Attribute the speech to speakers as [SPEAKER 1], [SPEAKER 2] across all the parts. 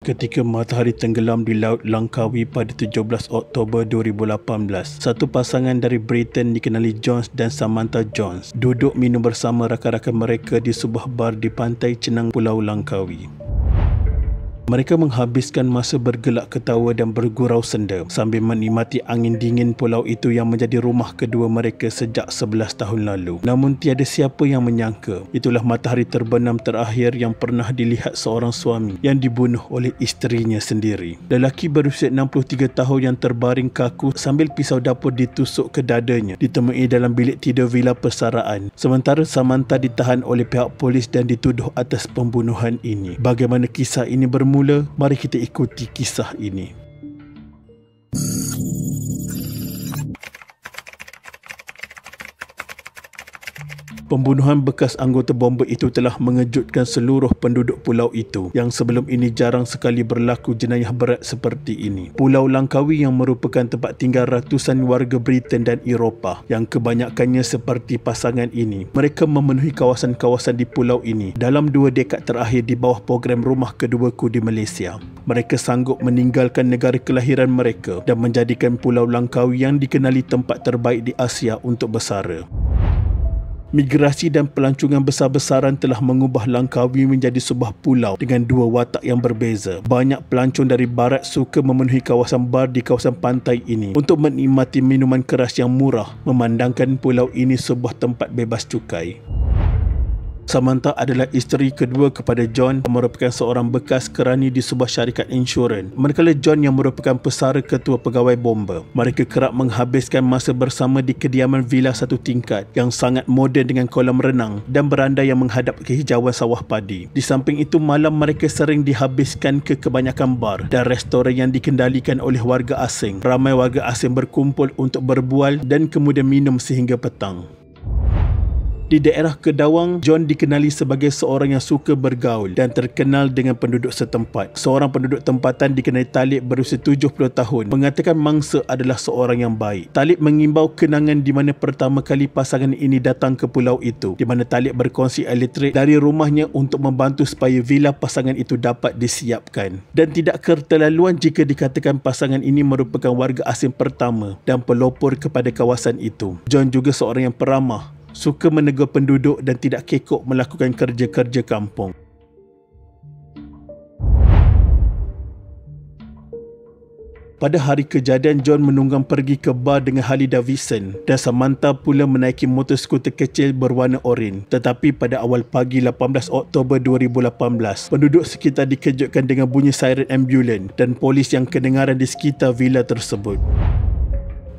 [SPEAKER 1] Ketika matahari tenggelam di Laut Langkawi pada 17 Oktober 2018, satu pasangan dari Britain dikenali Jones dan Samantha Jones duduk minum bersama rakan-rakan mereka di sebuah bar di pantai Cenang Pulau Langkawi. Mereka menghabiskan masa bergelak ketawa dan bergurau senda sambil menikmati angin dingin pulau itu yang menjadi rumah kedua mereka sejak 11 tahun lalu. Namun tiada siapa yang menyangka itulah matahari terbenam terakhir yang pernah dilihat seorang suami yang dibunuh oleh isterinya sendiri. Lelaki berusia 63 tahun yang terbaring kaku sambil pisau dapur ditusuk ke dadanya ditemui dalam bilik tidur vila persaraan. Sementara Samantha ditahan oleh pihak polis dan dituduh atas pembunuhan ini. Bagaimana kisah ini bermula? Mari kita ikuti kisah ini. Pembunuhan bekas anggota bomba itu telah mengejutkan seluruh penduduk pulau itu yang sebelum ini jarang sekali berlaku jenayah berat seperti ini. Pulau Langkawi yang merupakan tempat tinggal ratusan warga Britain dan Eropah yang kebanyakannya seperti pasangan ini. Mereka memenuhi kawasan-kawasan di pulau ini dalam 2 dekad terakhir di bawah program Rumah Keduaku di Malaysia. Mereka sanggup meninggalkan negara kelahiran mereka dan menjadikan Pulau Langkawi yang dikenali tempat terbaik di Asia untuk bersara. Migrasi dan pelancongan besar-besaran telah mengubah Langkawi menjadi sebuah pulau dengan 2 watak yang berbeza. Banyak pelancong dari barat suka memenuhi kawasan bar di kawasan pantai ini untuk menikmati minuman keras yang murah, memandangkan pulau ini sebuah tempat bebas cukai. Samantha adalah isteri kedua kepada John yang merupakan seorang bekas kerani di sebuah syarikat insurans, manakala John yang merupakan pesara ketua pegawai bomba. Mereka kerap menghabiskan masa bersama di kediaman vila 1 tingkat yang sangat moden dengan kolam renang dan beranda yang menghadap ke hijauan sawah padi. Di samping itu, malam mereka sering dihabiskan ke kebanyakan bar dan restoran yang dikendalikan oleh warga asing. Ramai warga asing berkumpul untuk berbual dan kemudian minum sehingga petang. Di daerah Kedawang, John dikenali sebagai seorang yang suka bergaul dan terkenal dengan penduduk setempat. Seorang penduduk tempatan dikenali Talib berusia 70 tahun mengatakan mangsa adalah seorang yang baik. Talib mengimbau kenangan di mana pertama kali pasangan ini datang ke pulau itu, di mana Talib berkongsi elektrik dari rumahnya untuk membantu supaya vila pasangan itu dapat disiapkan. Dan tidak keterlaluan jika dikatakan pasangan ini merupakan warga asing pertama dan pelopor kepada kawasan itu. John juga seorang yang peramah, suka menegur penduduk dan tidak kekok melakukan kerja-kerja kampung. Pada hari kejadian, John menunggang pergi ke bar dengan Harley Davidson dan Samantha pula menaiki motor skuter kecil berwarna oranye. Tetapi pada awal pagi 18 Oktober 2018, penduduk sekitar dikejutkan dengan bunyi siren ambulans dan polis yang kedengaran di sekitar vila tersebut.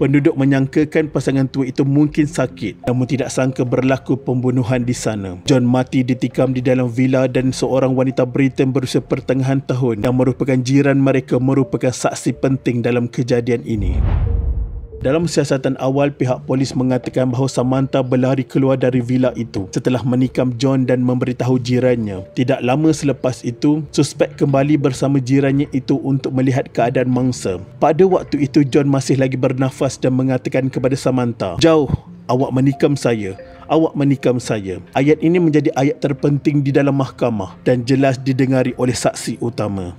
[SPEAKER 1] Penduduk menyangkakan pasangan tua itu mungkin sakit, namun tidak sangka berlaku pembunuhan di sana. John mati ditikam di dalam vila dan seorang wanita Britain berusia pertengahan tahun yang merupakan jiran mereka merupakan saksi penting dalam kejadian ini. Dalam siasatan awal, pihak polis mengatakan bahawa Samantha berlari keluar dari vila itu setelah menikam John dan memberitahu jirannya. Tidak lama selepas itu, suspek kembali bersama jirannya itu untuk melihat keadaan mangsa. Pada waktu itu, John masih lagi bernafas dan mengatakan kepada Samantha, "Jauh, awak menikam saya. Awak menikam saya." Ayat ini menjadi ayat terpenting di dalam mahkamah dan jelas didengari oleh saksi utama.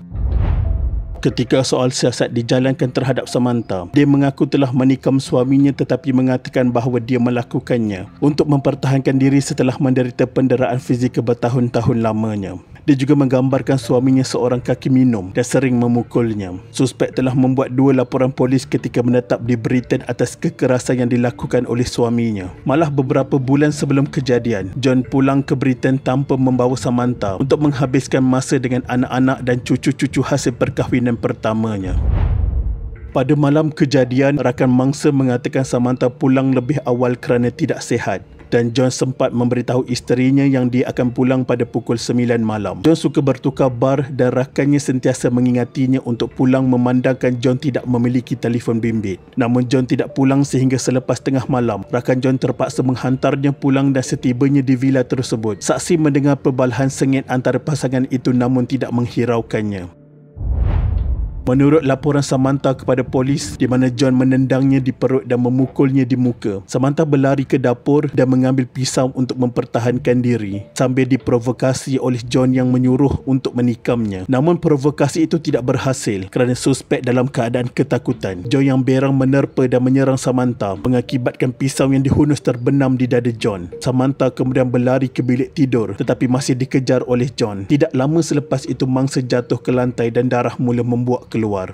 [SPEAKER 1] Ketika soal siasat dijalankan terhadap Samantha, dia mengaku telah menikam suaminya tetapi mengatakan bahawa dia melakukannya untuk mempertahankan diri setelah menderita penderaan fizikal bertahun-tahun lamanya. Dia juga menggambarkan suaminya seorang kaki minum dan sering memukulnya. Suspek telah membuat 2 laporan polis ketika menetap di Britain atas kekerasan yang dilakukan oleh suaminya. Malah beberapa bulan sebelum kejadian, John pulang ke Britain tanpa membawa Samantha untuk menghabiskan masa dengan anak-anak dan cucu-cucu hasil perkahwinan pertamanya. Pada malam kejadian, rakan mangsa mengatakan Samantha pulang lebih awal kerana tidak sihat. Dan John sempat memberitahu isterinya yang dia akan pulang pada pukul 9 malam. John suka bertukar bar dan rakannya sentiasa mengingatinya untuk pulang memandangkan John tidak memiliki telefon bimbit. Namun John tidak pulang sehingga selepas tengah malam. Rakan John terpaksa menghantarnya pulang dan setibanya di vila tersebut, saksi mendengar perbalahan sengit antara pasangan itu namun tidak menghiraukannya. Menurut laporan Samantha kepada polis, di mana John menendangnya di perut dan memukulnya di muka, Samantha berlari ke dapur dan mengambil pisau untuk mempertahankan diri sambil diprovokasi oleh John yang menyuruh untuk menikamnya. Namun provokasi itu tidak berhasil kerana suspek dalam keadaan ketakutan. John yang berang menerpa dan menyerang Samantha mengakibatkan pisau yang dihunus terbenam di dada John. Samantha kemudian berlari ke bilik tidur tetapi masih dikejar oleh John. Tidak lama selepas itu mangsa jatuh ke lantai dan darah mula membuak keluar.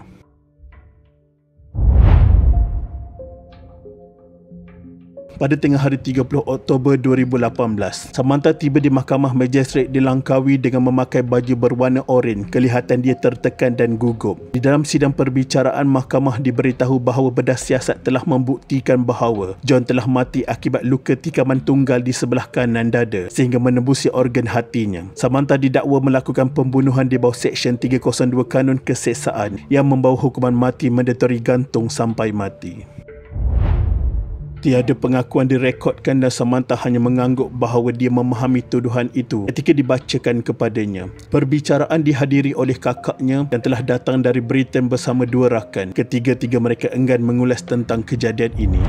[SPEAKER 1] Pada tengah hari 30 Oktober 2018, Samantha tiba di Mahkamah Magistrate di Langkawi dengan memakai baju berwarna oranye. Kelihatan dia tertekan dan gugup. Di dalam sidang perbicaraan, mahkamah diberitahu bahawa bedah siasat telah membuktikan bahawa John telah mati akibat luka tikaman tunggal di sebelah kanan dada sehingga menembusi organ hatinya. Samantha didakwa melakukan pembunuhan di bawah Seksyen 302 Kanun Keseksaan yang membawa hukuman mati mandatory gantung sampai mati. Tiada pengakuan direkodkan dan Samantha hanya mengangguk bahawa dia memahami tuduhan itu ketika dibacakan kepadanya. Perbicaraan dihadiri oleh kakaknya dan telah datang dari Britain bersama dua rakan. Ketiga-tiga mereka enggan mengulas tentang kejadian ini.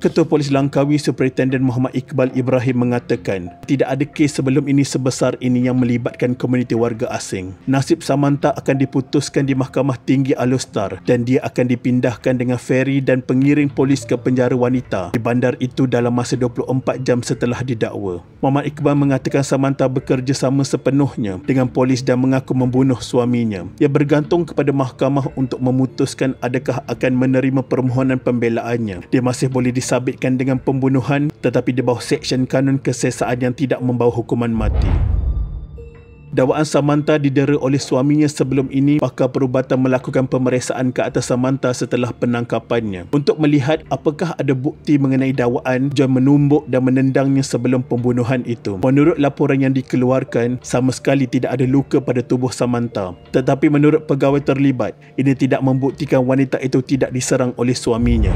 [SPEAKER 1] Ketua Polis Langkawi Superintendent Muhammad Iqbal Ibrahim mengatakan, tidak ada kes sebelum ini sebesar ini yang melibatkan komuniti warga asing. Nasib Samantha akan diputuskan di Mahkamah Tinggi Alor dan dia akan dipindahkan dengan feri dan pengiring polis ke penjara wanita di bandar itu dalam masa 24 jam setelah didakwa. Muhammad Iqbal mengatakan Samantha bekerjasama sepenuhnya dengan polis dan mengaku membunuh suaminya. Ia bergantung kepada mahkamah untuk memutuskan adakah akan menerima permohonan pembelaannya. Dia masih boleh disabitkan dengan pembunuhan tetapi di bawah Seksyen Kanun Keseksaan yang tidak membawa hukuman mati. Dakwaan Samantha didera oleh suaminya sebelum ini. Pakar perubatan melakukan pemeriksaan ke atas Samantha setelah penangkapannya untuk melihat apakah ada bukti mengenai dakwaan John menumbuk dan menendangnya sebelum pembunuhan itu. Menurut laporan yang dikeluarkan, sama sekali tidak ada luka pada tubuh Samantha. Tetapi menurut pegawai terlibat, ini tidak membuktikan wanita itu tidak diserang oleh suaminya.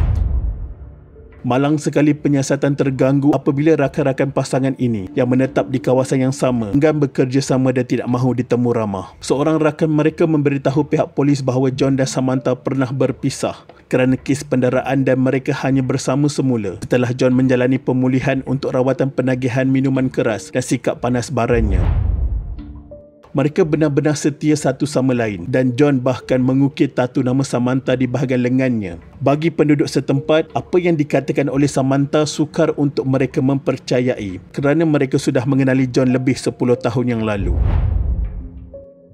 [SPEAKER 1] Malang sekali penyiasatan terganggu apabila rakan-rakan pasangan ini yang menetap di kawasan yang sama enggan bekerjasama dan tidak mahu ditemu ramah. Seorang rakan mereka memberitahu pihak polis bahawa John dan Samantha pernah berpisah kerana kes pendaraan dan mereka hanya bersama semula setelah John menjalani pemulihan untuk rawatan penagihan minuman keras dan sikap panas barannya. Mereka benar-benar setia satu sama lain dan John bahkan mengukir tatu nama Samantha di bahagian lengannya. Bagi penduduk setempat, apa yang dikatakan oleh Samantha sukar untuk mereka mempercayai kerana mereka sudah mengenali John lebih 10 tahun yang lalu.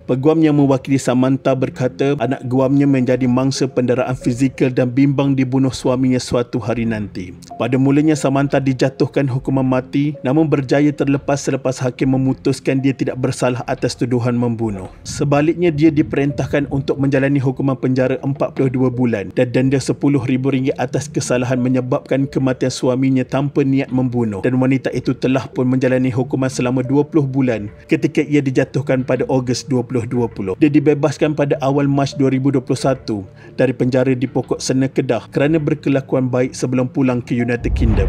[SPEAKER 1] Peguam yang mewakili Samantha berkata anak guamnya menjadi mangsa penderaan fizikal dan bimbang dibunuh suaminya suatu hari nanti. Pada mulanya Samantha dijatuhkan hukuman mati namun berjaya terlepas selepas hakim memutuskan dia tidak bersalah atas tuduhan membunuh. Sebaliknya dia diperintahkan untuk menjalani hukuman penjara 42 bulan dan denda RM10,000 atas kesalahan menyebabkan kematian suaminya tanpa niat membunuh, dan wanita itu telah pun menjalani hukuman selama 20 bulan ketika ia dijatuhkan pada Ogos 2020. Dia dibebaskan pada awal Mac 2021 dari penjara di Pokok Sena Kedah kerana berkelakuan baik sebelum pulang ke United Kingdom.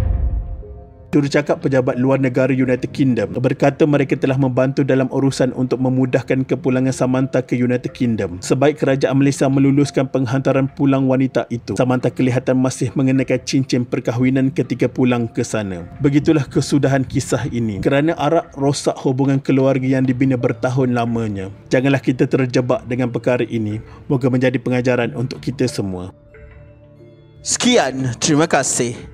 [SPEAKER 1] Jurucakap Pejabat Luar Negara United Kingdom berkata mereka telah membantu dalam urusan untuk memudahkan kepulangan Samantha ke United Kingdom. Sebaik kerajaan Malaysia meluluskan penghantaran pulang wanita itu, Samantha kelihatan masih mengenakan cincin perkahwinan ketika pulang ke sana. Begitulah kesudahan kisah ini kerana arak rosak hubungan keluarga yang dibina bertahun lamanya. Janganlah kita terjebak dengan perkara ini. Moga menjadi pengajaran untuk kita semua.
[SPEAKER 2] Sekian, terima kasih.